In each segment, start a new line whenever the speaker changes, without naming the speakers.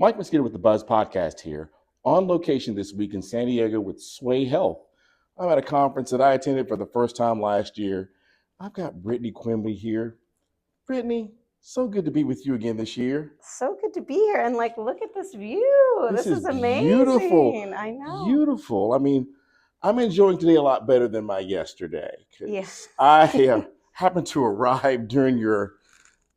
Mike Mosquito with the Buzz Podcast here, on location this week in San Diego with SWAAY Health. I'm at a conference that I attended for the first time last year. I've got Brittany Quemby here. Brittany, so good to be with you again this year.
So good to be here. And look at this view.
This
This
is
is
beautiful,
amazing. I know.
beautiful. I mean, I'm enjoying today a lot better than my yesterday
Yeah.
because I happened to arrive during your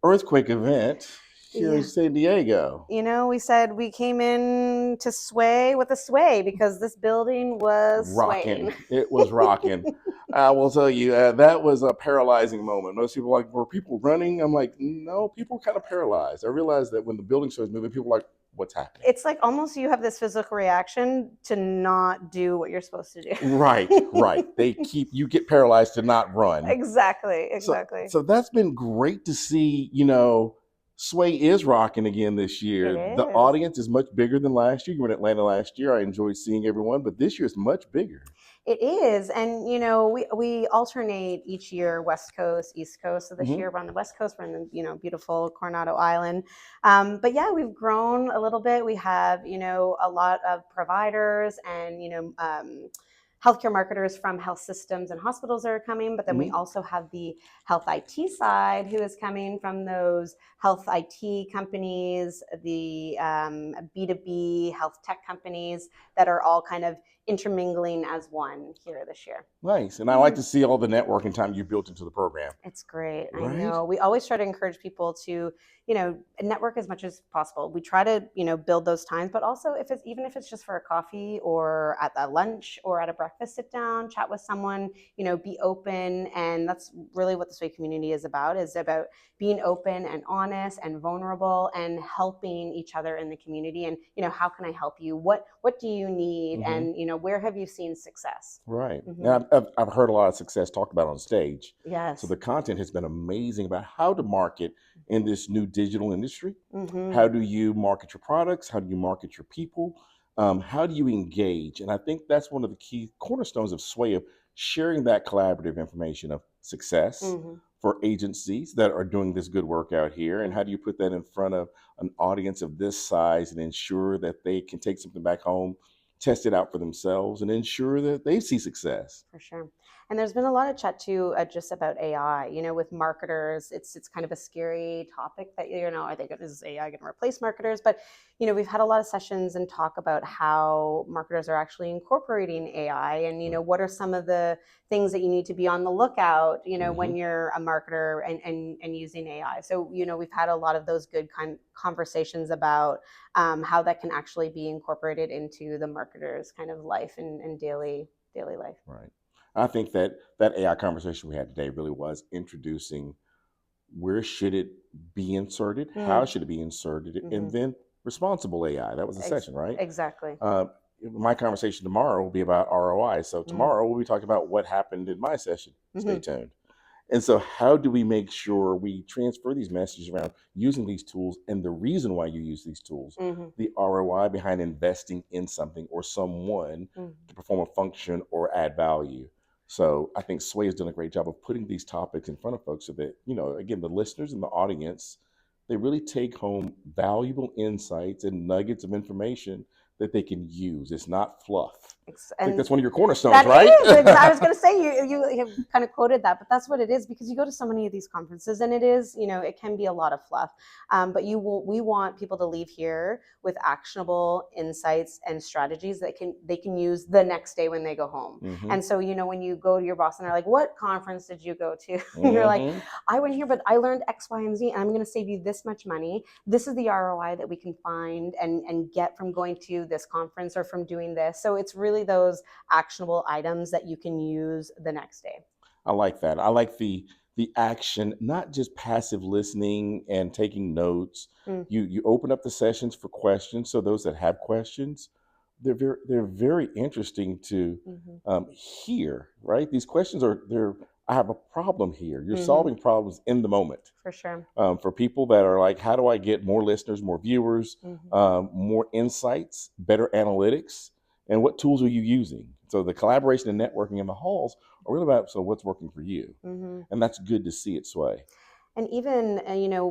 earthquake event here in
Yeah.
San Diego.
We said we came in to sway with a sway because this building was
Rocking.
swaying.
It was rocking. I will tell you, that was a paralyzing moment. Most people are like, were people running? I'm like, no, people were kind of paralyzed. I realized that when the building starts moving, people are like, what's happening?
It's like almost you have this physical reaction to not do what you're supposed to do.
Right. You get paralyzed to not run.
Exactly.
So that's been great to see, SWAAY is rocking again this year.
It
The
is.
audience is much bigger than last year. You were in Atlanta last year. I enjoyed seeing everyone, but this year is much bigger.
It is, and we alternate each year, West Coast, East Coast. So this year we're on the West Coast. We're in the beautiful Coronado Island. But yeah, we've grown a little bit. We have a lot of providers and healthcare marketers from health systems and hospitals that are coming. But then we also have the health IT side who is coming from those health IT companies, the B2B health tech companies that are all kind of intermingling as one here this year.
Nice. And I like to see all the networking time you built into the program.
It's great.
Right?
I know. We always try to encourage people to, network as much as possible. We try to, build those times, but also even if it's just for a coffee or at a lunch or at a breakfast, sit down, chat with someone, be open. And that's really what the SWAAY community is about being open and honest and vulnerable and helping each other in the community. And, how can I help you? What do you need? And, where have you seen success?
Right. Now, I've heard a lot of success talked about on stage.
Yes.
So the content has been amazing about how to market in this new digital industry. How do you market your products? How do you market your people? How do you engage? And I think that's one of the key cornerstones of SWAAY, of sharing that collaborative information of success for agencies that are doing this good work out here. And how do you put that in front of an audience of this size and ensure that they can take something back home, test it out for themselves, and ensure that they see success?
For sure. And there's been a lot of chat too, just about AI. With marketers, it's kind of a scary topic that is AI going to replace marketers? But we've had a lot of sessions and talk about how marketers are actually incorporating AI, and what are some of the things that you need to be on the lookout, when you're a marketer and using AI. So we've had a lot of those good conversations about how that can actually be incorporated into the marketer's kind of life and daily life.
Right. I think that AI conversation we had today really was introducing where should it be inserted, how should it be inserted, and then responsible AI. That was the session, right?
Exactly.
My conversation tomorrow will be about ROI. So tomorrow we'll be talking about what happened in my session. Stay tuned. And so how do we make sure we transfer these messages around using these tools and the reason why you use these tools, the ROI behind investing in something or someone to perform a function or add value. So I think SWAAY has done a great job of putting these topics in front of folks so that, again, the listeners and the audience, they really take home valuable insights and nuggets of information that they can use. It's not fluff. I think that's one of your cornerstones, right?
I was going to say, you have kind of quoted that, but that's what it is, because you go to so many of these conferences and it is, it can be a lot of fluff. But we want people to leave here with actionable insights and strategies that they can use the next day when they go home. And so, when you go to your boss and they're like, what conference did you go to? You're like, I went here, but I learned X, Y, and Z, and I'm going to save you this much money. This is the ROI that we can find and get from going to this conference or from doing this. So it's really those actionable items that you can use the next day.
I like that. I like the action, not just passive listening and taking notes. You open up the sessions for questions. So those that have questions, they're very interesting to hear, right? These questions I have a problem here. You're solving problems in the moment.
For sure.
For people that are like, how do I get more listeners, more viewers, more insights, better analytics, and what tools are you using? So the collaboration and networking in the halls are really about, so what's working for you? And that's good to see at SWAAY.
And even,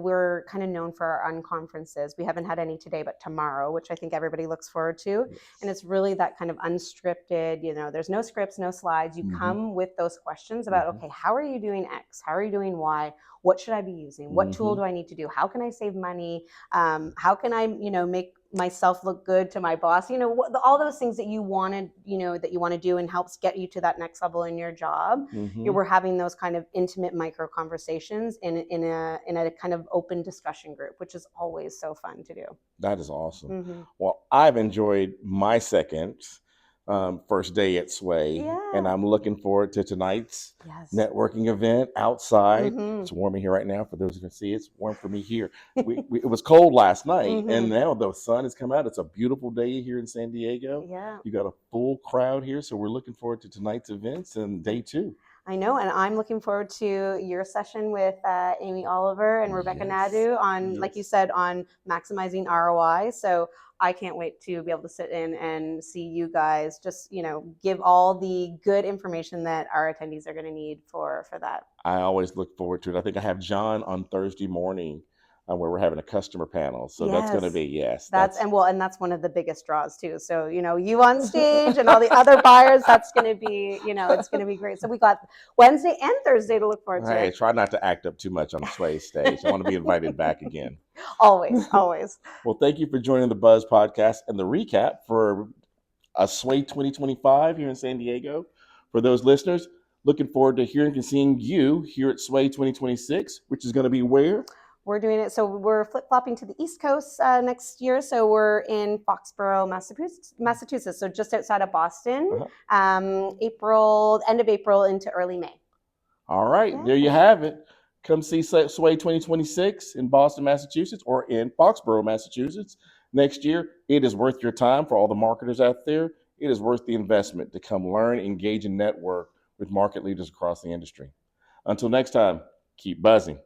we're kind of known for our unconferences. We haven't had any today, but tomorrow, which I think everybody looks forward to.
Yes.
And it's really that kind of unscripted, there's no scripts, no slides. You come with those questions about, okay, how are you doing X? How are you doing Y? What should I be using? What tool do I need to do? How can I save money? How can I, make myself look good to my boss? All those things that you wanted, that you want to do and helps get you to that next level in your job. We're having those kind of intimate micro conversations in a kind of open discussion group, which is always so fun to do.
That is awesome. Well, I've enjoyed my second first day at SWAAY, and I'm looking forward to tonight's networking event outside. It's warm in here right now. For those who can see, it's warm for me here. It was cold last night, and now the sun has come out. It's a beautiful day here in San Diego. You got a full crowd here, so we're looking forward to tonight's events and day 2.
I know, and I'm looking forward to your session with Amy Oliver and Rebecca Nadu on, like you said, on maximizing ROI. So I can't wait to be able to sit in and see you guys just, give all the good information that our attendees are going to need for that.
I always look forward to it. I think I have John on Thursday morning where we're having a customer panel. So that's going to be,
that's one of the biggest draws too. So, you on stage and all the other buyers, that's going to be, it's going to be great. So we got Wednesday and Thursday to look forward to.
Hey, try not to act up too much on the SWAAY stage. I want to be invited back again.
Always.
Well, thank you for joining the Buzz podcast and the recap for a SWAAY 2025 here in San Diego. For those listeners, looking forward to hearing and seeing you here at SWAAY 2026, which is going to be where?
We're doing it. So we're flip-flopping to the East Coast next year. So we're in Foxborough, Massachusetts. So just outside of Boston, end of April into early May.
All right. There you have it. Come see SWAAY 2026 in Boston, Massachusetts, or in Foxborough, Massachusetts next year. It is worth your time for all the marketers out there. It is worth the investment to come learn, engage, and network with market leaders across the industry. Until next time, keep buzzing.